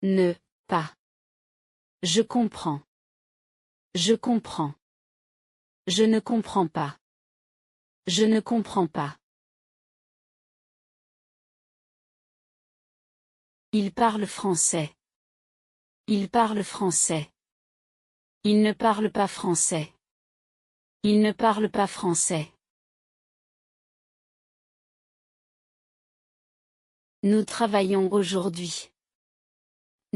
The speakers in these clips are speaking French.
Ne, pas. Je comprends. Je comprends. Je ne comprends pas. Je ne comprends pas. Il parle français. Il parle français. Il ne parle pas français. Il ne parle pas français. Nous travaillons aujourd'hui.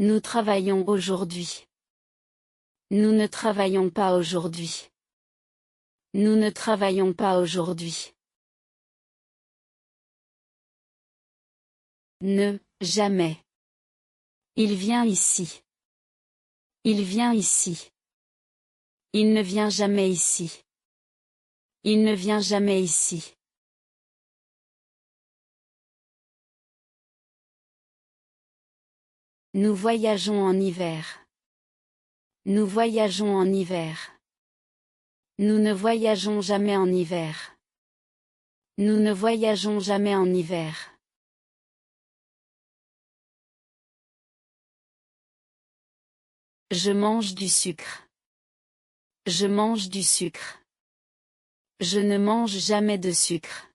Nous travaillons aujourd'hui. Nous ne travaillons pas aujourd'hui. Nous ne travaillons pas aujourd'hui. Ne, jamais. Il vient ici. Il vient ici. Il ne vient jamais ici. Il ne vient jamais ici. Nous voyageons en hiver. Nous voyageons en hiver. Nous ne voyageons jamais en hiver. Nous ne voyageons jamais en hiver. Je mange du sucre. Je mange du sucre. Je ne mange jamais de sucre.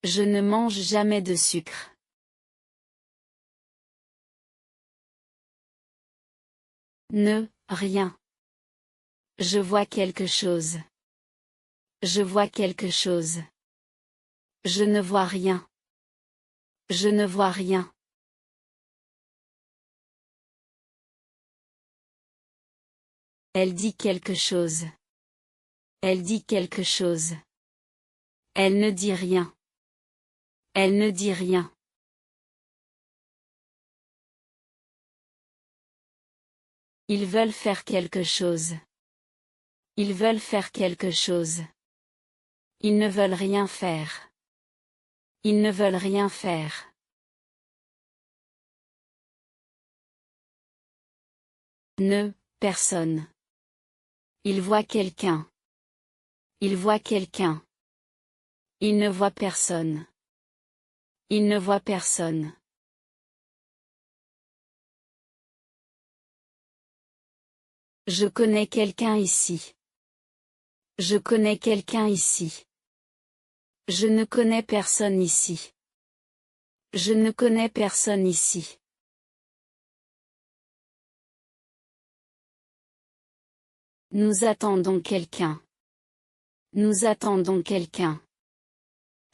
Je ne mange jamais de sucre. Ne, rien. Je vois quelque chose. Je vois quelque chose. Je ne vois rien. Je ne vois rien. Elle dit quelque chose. Elle dit quelque chose. Elle ne dit rien. Elle ne dit rien. Ils veulent faire quelque chose. Ils veulent faire quelque chose. Ils ne veulent rien faire. Ils ne veulent rien faire. Ne, personne. Il voit quelqu'un. Il voit quelqu'un. Il ne voit personne. Il ne voit personne. Je connais quelqu'un ici. Je connais quelqu'un ici. Je ne connais personne ici. Je ne connais personne ici. Nous attendons quelqu'un. Nous attendons quelqu'un.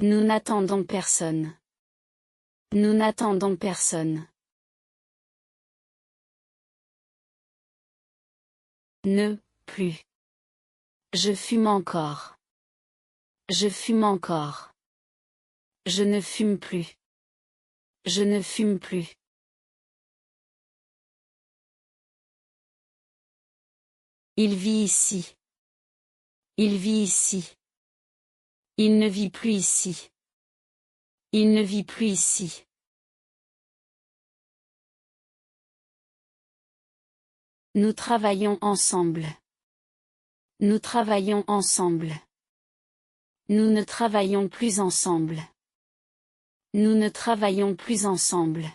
Nous n'attendons personne. Nous n'attendons personne. Ne, plus. Je fume encore. Je fume encore. Je ne fume plus. Je ne fume plus. Il vit ici. Il vit ici. Il ne vit plus ici. Il ne vit plus ici. Nous travaillons ensemble. Nous travaillons ensemble. Nous ne travaillons plus ensemble. Nous ne travaillons plus ensemble.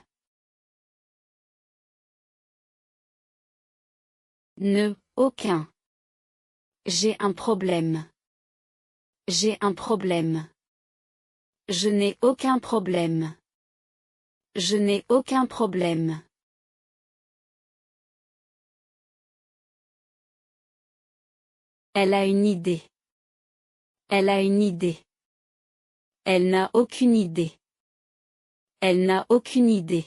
Ne, aucun. J'ai un problème. J'ai un problème. Je n'ai aucun problème. Je n'ai aucun problème. Elle a une idée. Elle a une idée. Elle n'a aucune idée. Elle n'a aucune idée.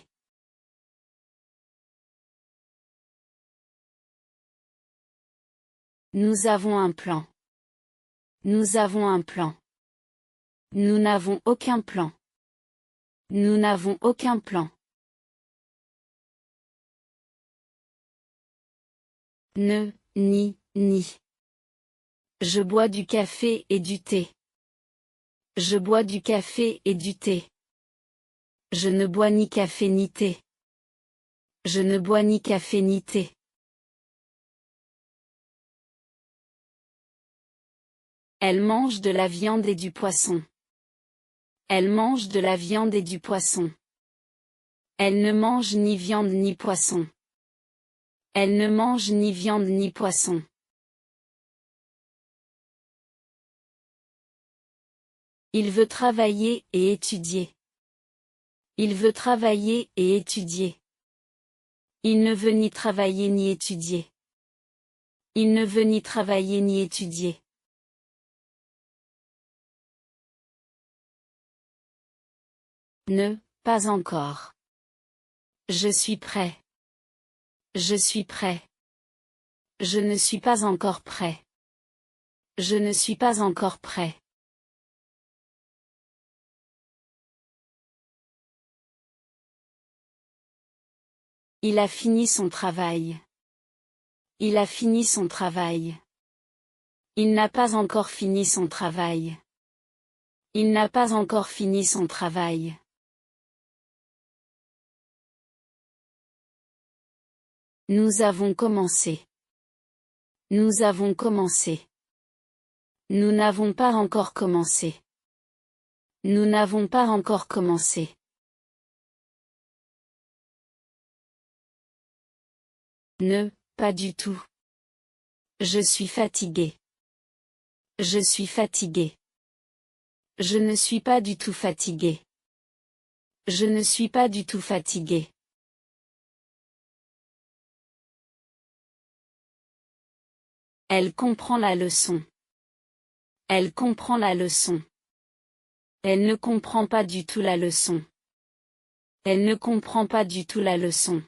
Nous avons un plan. Nous avons un plan. Nous n'avons aucun plan. Nous n'avons aucun plan. Ne, ni. Je bois du café et du thé. Je bois du café et du thé. Je ne bois ni café ni thé. Je ne bois ni café ni thé. Elle mange de la viande et du poisson. Elle mange de la viande et du poisson. Elle ne mange ni viande ni poisson. Elle ne mange ni viande ni poisson. Il veut travailler et étudier. Il veut travailler et étudier. Il ne veut ni travailler ni étudier. Il ne veut ni travailler ni étudier. Ne, pas encore. Je suis prêt. Je suis prêt. Je ne suis pas encore prêt. Je ne suis pas encore prêt. Il a fini son travail. Il a fini son travail. Il n'a pas encore fini son travail. Il n'a pas encore fini son travail. Nous avons commencé. Nous avons commencé. Nous n'avons pas encore commencé. Nous n'avons pas encore commencé. Ne, pas du tout. Je suis fatigué. Je suis fatigué. Je ne suis pas du tout fatigué. Je ne suis pas du tout fatigué. Elle comprend la leçon. Elle comprend la leçon. Elle ne comprend pas du tout la leçon. Elle ne comprend pas du tout la leçon.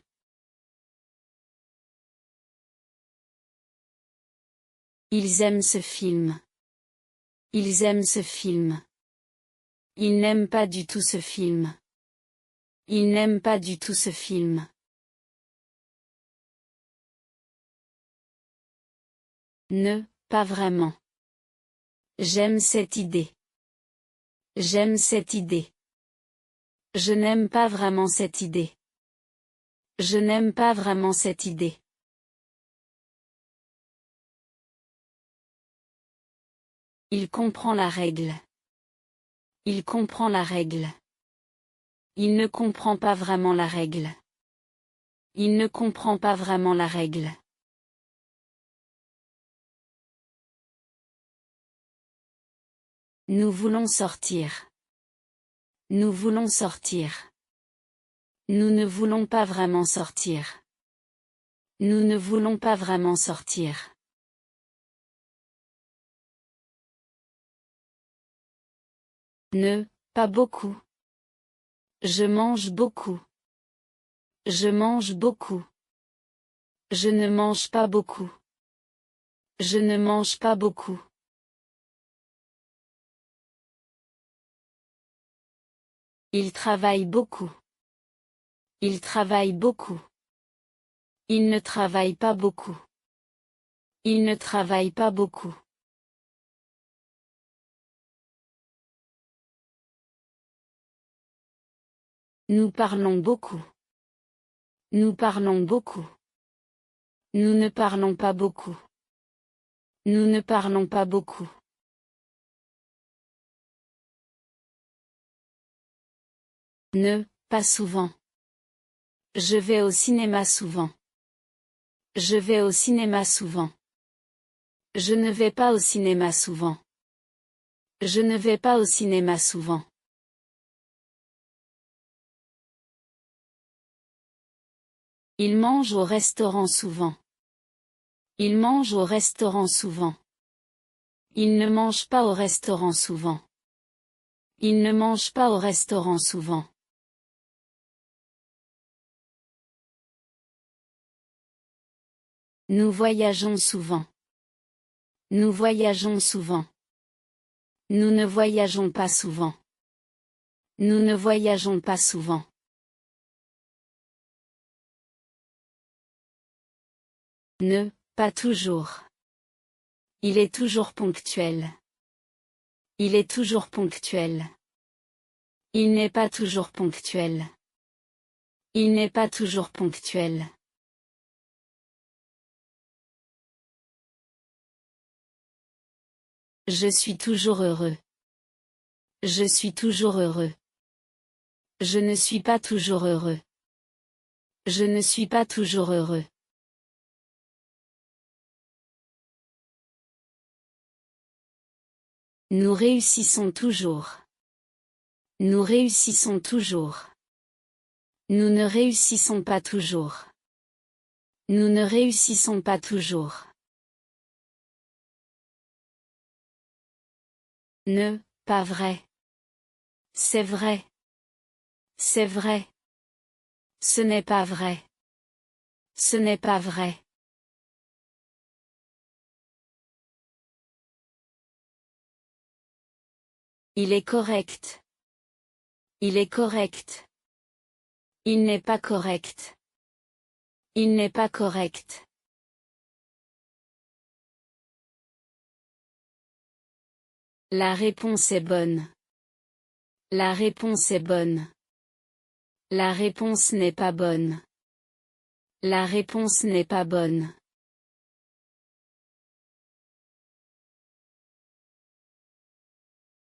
Ils aiment ce film. Ils aiment ce film. Ils n'aiment pas du tout ce film. Ils n'aiment pas du tout ce film. Ne, pas vraiment. J'aime cette idée. J'aime cette idée. Je n'aime pas vraiment cette idée. Je n'aime pas vraiment cette idée. Il comprend la règle. Il comprend la règle. Il ne comprend pas vraiment la règle. Il ne comprend pas vraiment la règle. Nous voulons sortir. Nous voulons sortir. Nous ne voulons pas vraiment sortir. Nous ne voulons pas vraiment sortir. Ne, pas beaucoup. Je mange beaucoup. Je mange beaucoup. Je ne mange pas beaucoup. Je ne mange pas beaucoup. Il travaille beaucoup. Il travaille beaucoup. Il ne travaille pas beaucoup. Il ne travaille pas beaucoup. Nous parlons beaucoup. Nous parlons beaucoup. Nous ne parlons pas beaucoup. Nous ne parlons pas beaucoup. Ne, pas souvent. Je vais au cinéma souvent. Je vais au cinéma souvent. Je ne vais pas au cinéma souvent. Je ne vais pas au cinéma souvent. Il mange au restaurant souvent. Il mange au restaurant souvent. Il ne mange pas au restaurant souvent. Il ne mange pas au restaurant souvent. Nous voyageons souvent. Nous voyageons souvent. Nous ne voyageons pas souvent. Nous ne voyageons pas souvent. Ne, pas toujours. Il est toujours ponctuel. Il est toujours ponctuel. Il n'est pas toujours ponctuel. Il n'est pas toujours ponctuel. Je suis toujours heureux. Je suis toujours heureux. Je ne suis pas toujours heureux. Je ne suis pas toujours heureux. Nous réussissons toujours. Nous réussissons toujours. Nous ne réussissons pas toujours. Nous ne réussissons pas toujours. Ne, pas vrai. C'est vrai. C'est vrai. Ce n'est pas vrai. Ce n'est pas vrai. Il est correct. Il est correct. Il n'est pas correct. Il n'est pas correct. La réponse est bonne. La réponse est bonne. La réponse n'est pas bonne. La réponse n'est pas bonne.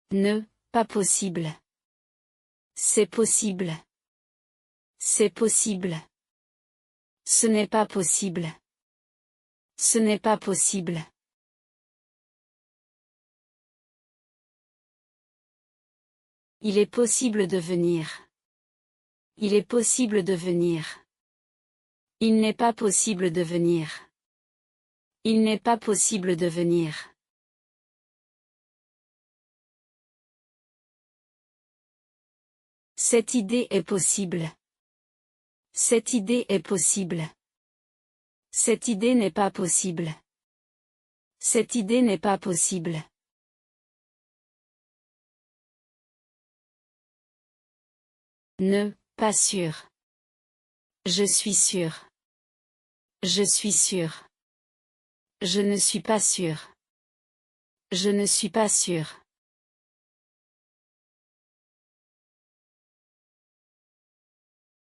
Ne, pas possible. C'est possible. C'est possible. Ce n'est pas possible. Ce n'est pas possible. Il est possible de venir. Il est possible de venir. Il n'est pas possible de venir. Il n'est pas possible de venir. Cette idée est possible. Cette idée est possible. Cette idée n'est pas possible. Cette idée n'est pas possible. Ne, pas sûr. Je suis sûr. Je suis sûr. Je ne suis pas sûr. Je ne suis pas sûr.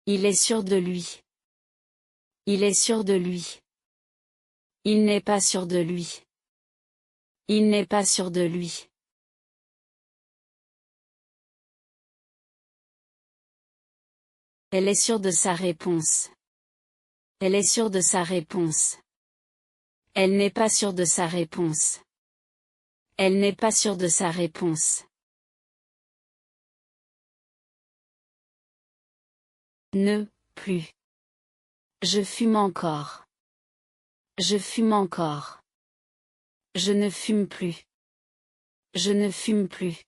Il est sûr de lui. Il est sûr de lui. Il n'est pas sûr de lui. Il n'est pas sûr de lui. Elle est sûre de sa réponse. Elle est sûre de sa réponse. Elle n'est pas sûre de sa réponse. Elle n'est pas sûre de sa réponse. Ne, plus. Je fume encore. Je fume encore. Je ne fume plus. Je ne fume plus.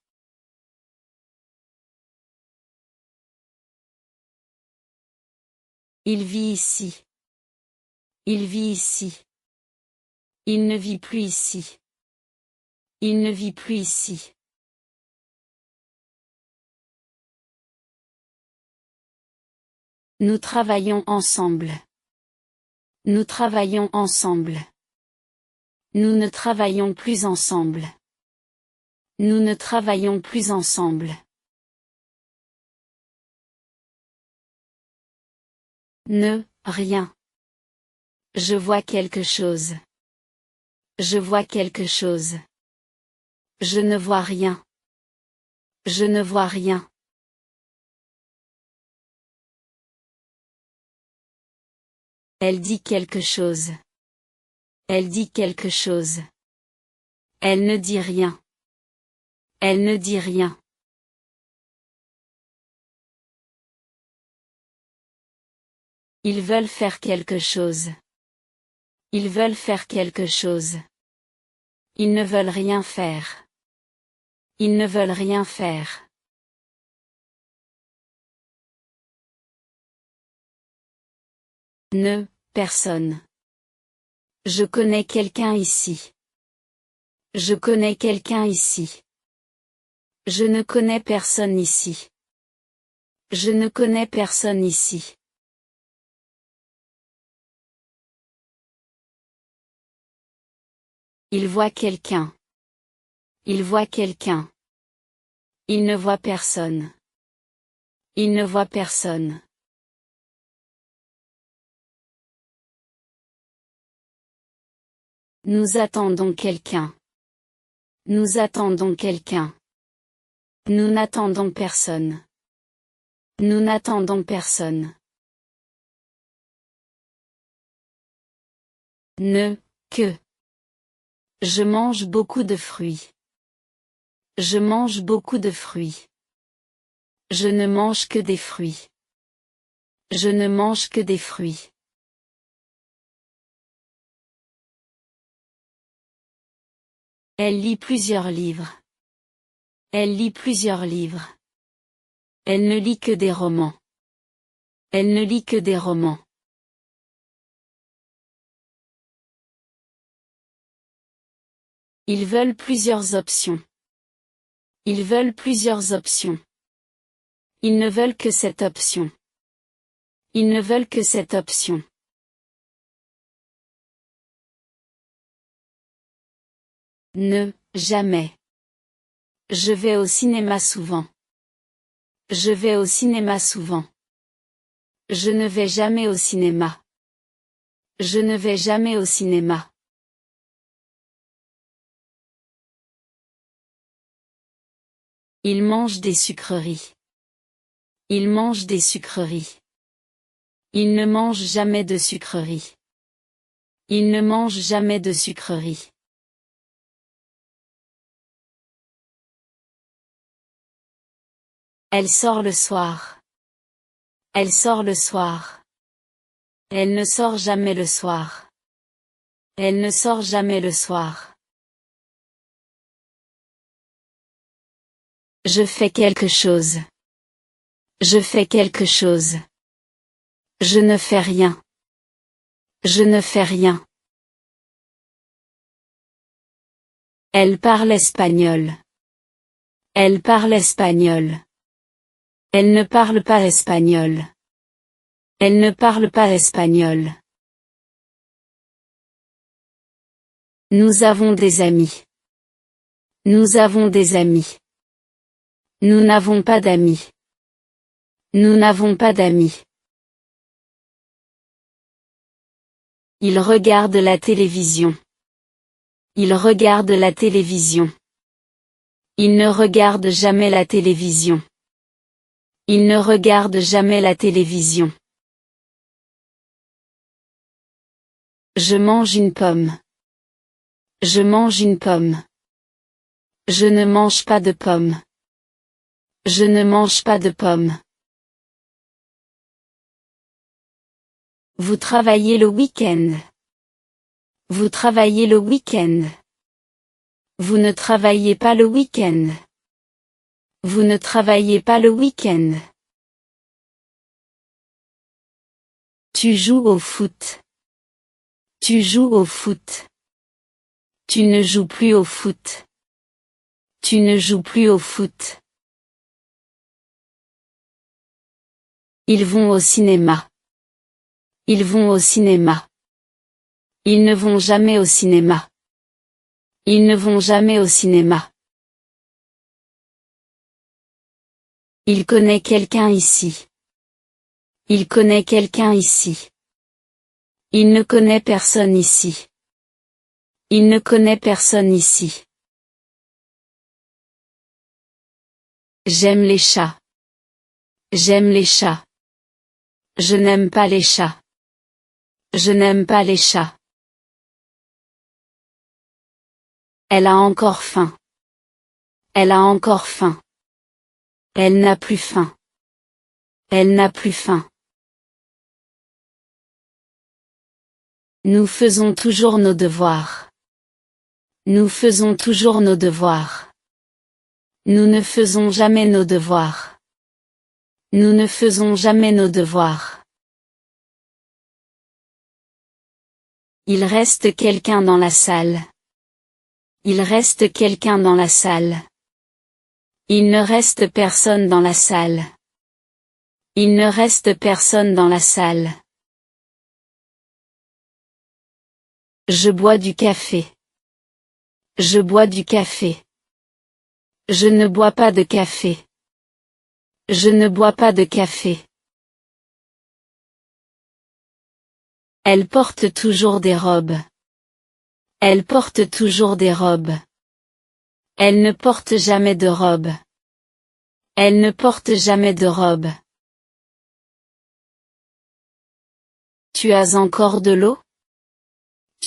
Il vit ici. Il vit ici. Il ne vit plus ici. Il ne vit plus ici. Nous travaillons ensemble. Nous travaillons ensemble. Nous ne travaillons plus ensemble. Nous ne travaillons plus ensemble. Ne, rien. Je vois quelque chose. Je vois quelque chose. Je ne vois rien. Je ne vois rien. Elle dit quelque chose. Elle dit quelque chose. Elle ne dit rien. Elle ne dit rien. Ils veulent faire quelque chose. Ils veulent faire quelque chose. Ils ne veulent rien faire. Ils ne veulent rien faire. Ne, personne. Je connais quelqu'un ici. Je connais quelqu'un ici. Je ne connais personne ici. Je ne connais personne ici. Il voit quelqu'un. Il voit quelqu'un. Il ne voit personne. Il ne voit personne. Nous attendons quelqu'un. Nous attendons quelqu'un. Nous n'attendons personne. Nous n'attendons personne. Que. Je mange beaucoup de fruits. Je mange beaucoup de fruits. Je ne mange que des fruits. Je ne mange que des fruits. Elle lit plusieurs livres. Elle lit plusieurs livres. Elle ne lit que des romans. Elle ne lit que des romans. Ils veulent plusieurs options. Ils veulent plusieurs options. Ils ne veulent que cette option. Ils ne veulent que cette option. Jamais. Je vais au cinéma souvent. Je vais au cinéma souvent. Je ne vais jamais au cinéma. Je ne vais jamais au cinéma. Il mange des sucreries. Il mange des sucreries. Il ne mange jamais de sucreries. Il ne mange jamais de sucreries. Elle sort le soir. Elle sort le soir. Elle ne sort jamais le soir. Elle ne sort jamais le soir. Je fais quelque chose. Je fais quelque chose. Je ne fais rien. Je ne fais rien. Elle parle espagnol. Elle parle espagnol. Elle ne parle pas espagnol. Elle ne parle pas espagnol. Nous avons des amis. Nous avons des amis. Nous n'avons pas d'amis. Nous n'avons pas d'amis. Il regarde la télévision. Il regarde la télévision. Il ne regarde jamais la télévision. Il ne regarde jamais la télévision. Je mange une pomme. Je mange une pomme. Je ne mange pas de pomme. Je ne mange pas de pomme. Vous travaillez le week-end. Vous travaillez le week-end. Vous ne travaillez pas le week-end. Vous ne travaillez pas le week-end. Tu joues au foot. Tu joues au foot. Tu ne joues plus au foot. Tu ne joues plus au foot. Ils vont au cinéma. Ils vont au cinéma. Ils ne vont jamais au cinéma. Ils ne vont jamais au cinéma. Il connaît quelqu'un ici. Il connaît quelqu'un ici. Il ne connaît personne ici. Il ne connaît personne ici. J'aime les chats. J'aime les chats. Je n'aime pas les chats. Je n'aime pas les chats. Elle a encore faim. Elle a encore faim. Elle n'a plus faim. Elle n'a plus faim. Nous faisons toujours nos devoirs. Nous faisons toujours nos devoirs. Nous ne faisons jamais nos devoirs. Nous ne faisons jamais nos devoirs. Il reste quelqu'un dans la salle. Il reste quelqu'un dans la salle. Il ne reste personne dans la salle. Il ne reste personne dans la salle. Je bois du café. Je bois du café. Je ne bois pas de café. Je ne bois pas de café. Elle porte toujours des robes. Elle porte toujours des robes. Elle ne porte jamais de robe. Elle ne porte jamais de robe. Tu as encore de l'eau?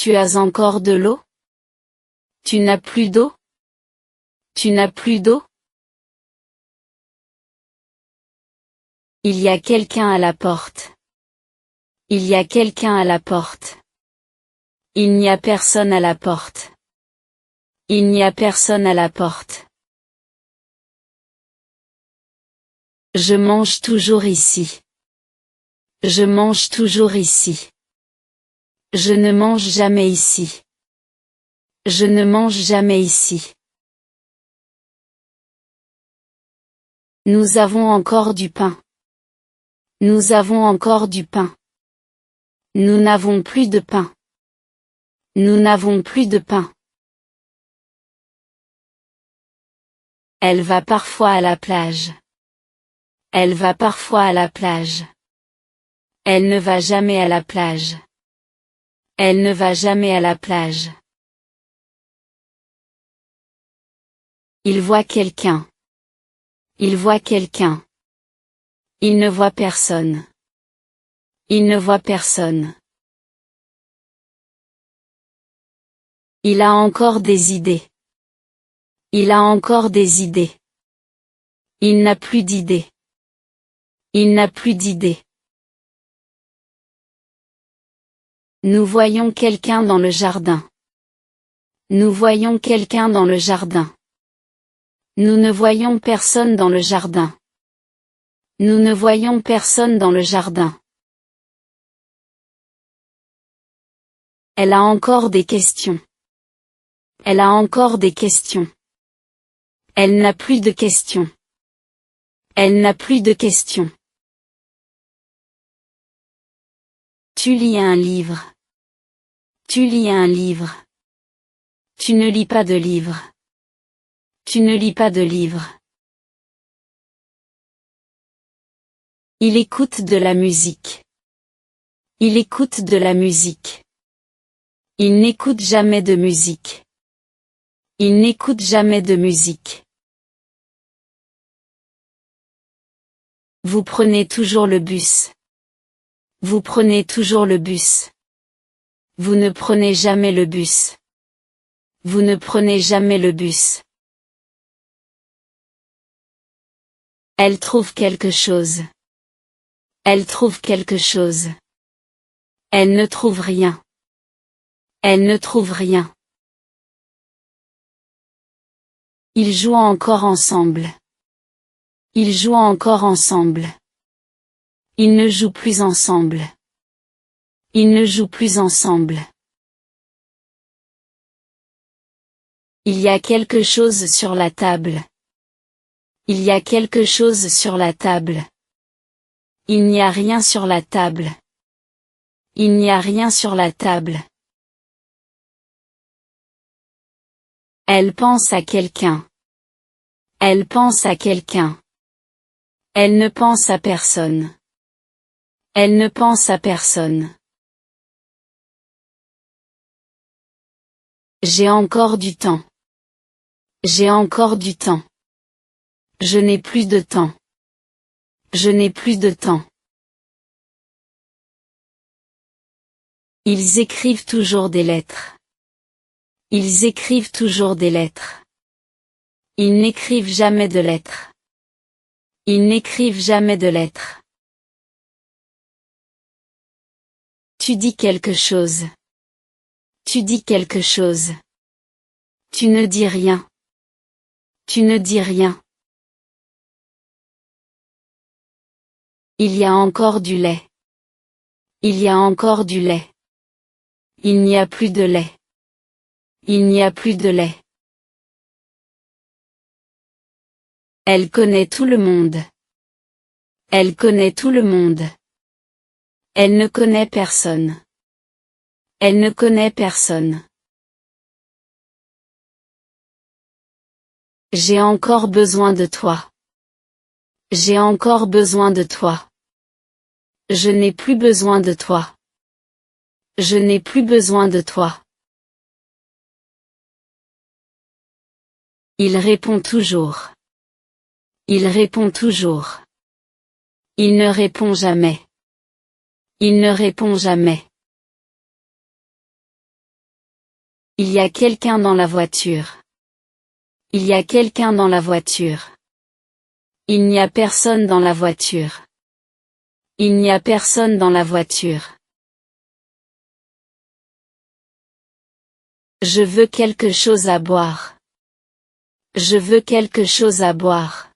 Tu as encore de l'eau? Tu n'as plus d'eau? Tu n'as plus d'eau? Il y a quelqu'un à la porte. Il y a quelqu'un à la porte. Il n'y a personne à la porte. Il n'y a personne à la porte. Je mange toujours ici. Je mange toujours ici. Je ne mange jamais ici. Je ne mange jamais ici. Nous avons encore du pain. Nous avons encore du pain. Nous n'avons plus de pain. Nous n'avons plus de pain. Elle va parfois à la plage. Elle va parfois à la plage. Elle ne va jamais à la plage. Elle ne va jamais à la plage. Il voit quelqu'un. Il voit quelqu'un. Il ne voit personne. Il ne voit personne. Il a encore des idées. Il a encore des idées. Il n'a plus d'idées. Il n'a plus d'idées. Nous voyons quelqu'un dans le jardin. Nous voyons quelqu'un dans le jardin. Nous ne voyons personne dans le jardin. Nous ne voyons personne dans le jardin. Elle a encore des questions. Elle a encore des questions. Elle n'a plus de questions. Elle n'a plus de questions. Tu lis un livre. Tu lis un livre. Tu ne lis pas de livre. Tu ne lis pas de livre. Il écoute de la musique. Il écoute de la musique. Il n'écoute jamais de musique. Il n'écoute jamais de musique. Vous prenez toujours le bus. Vous prenez toujours le bus. Vous ne prenez jamais le bus. Vous ne prenez jamais le bus. Elle trouve quelque chose. Elle trouve quelque chose. Elle ne trouve rien. Elle ne trouve rien. Ils jouent encore ensemble. Ils jouent encore ensemble. Ils ne jouent plus ensemble. Ils ne jouent plus ensemble. Il y a quelque chose sur la table. Il y a quelque chose sur la table. Il n'y a rien sur la table. Il n'y a rien sur la table. Elle pense à quelqu'un. Elle pense à quelqu'un. Elle ne pense à personne. Elle ne pense à personne. J'ai encore du temps. J'ai encore du temps. Je n'ai plus de temps. Je n'ai plus de temps. Ils écrivent toujours des lettres. Ils écrivent toujours des lettres. Ils n'écrivent jamais de lettres. Ils n'écrivent jamais de lettres. Tu dis quelque chose. Tu dis quelque chose. Tu ne dis rien. Tu ne dis rien. Il y a encore du lait. Il y a encore du lait. Il n'y a plus de lait. Il n'y a plus de lait. Elle connaît tout le monde. Elle connaît tout le monde. Elle ne connaît personne. Elle ne connaît personne. J'ai encore besoin de toi. J'ai encore besoin de toi. Je n'ai plus besoin de toi. Je n'ai plus besoin de toi. Il répond toujours. Il répond toujours. Il ne répond jamais. Il ne répond jamais. Il y a quelqu'un dans la voiture. Il y a quelqu'un dans la voiture. Il n'y a personne dans la voiture. Il n'y a personne dans la voiture. Je veux quelque chose à boire. Je veux quelque chose à boire.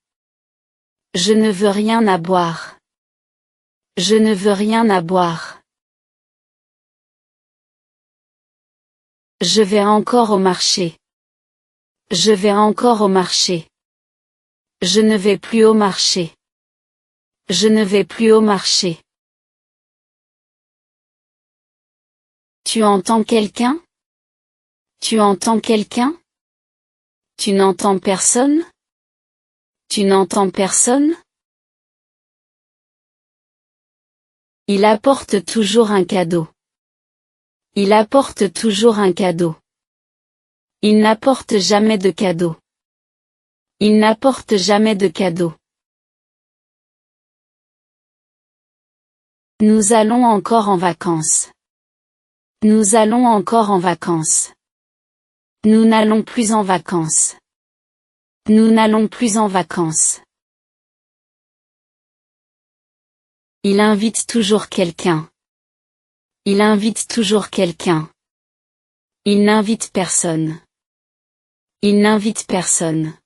Je ne veux rien à boire. Je ne veux rien à boire. Je vais encore au marché. Je vais encore au marché. Je ne vais plus au marché. Je ne vais plus au marché. Tu entends quelqu'un? Tu entends quelqu'un? Tu n'entends personne? Tu n'entends personne? Il apporte toujours un cadeau. Il apporte toujours un cadeau. Il n'apporte jamais de cadeau. Il n'apporte jamais de cadeau. Nous allons encore en vacances. Nous allons encore en vacances. Nous n'allons plus en vacances. Nous n'allons plus en vacances. Il invite toujours quelqu'un. Il invite toujours quelqu'un. Il n'invite personne. Il n'invite personne.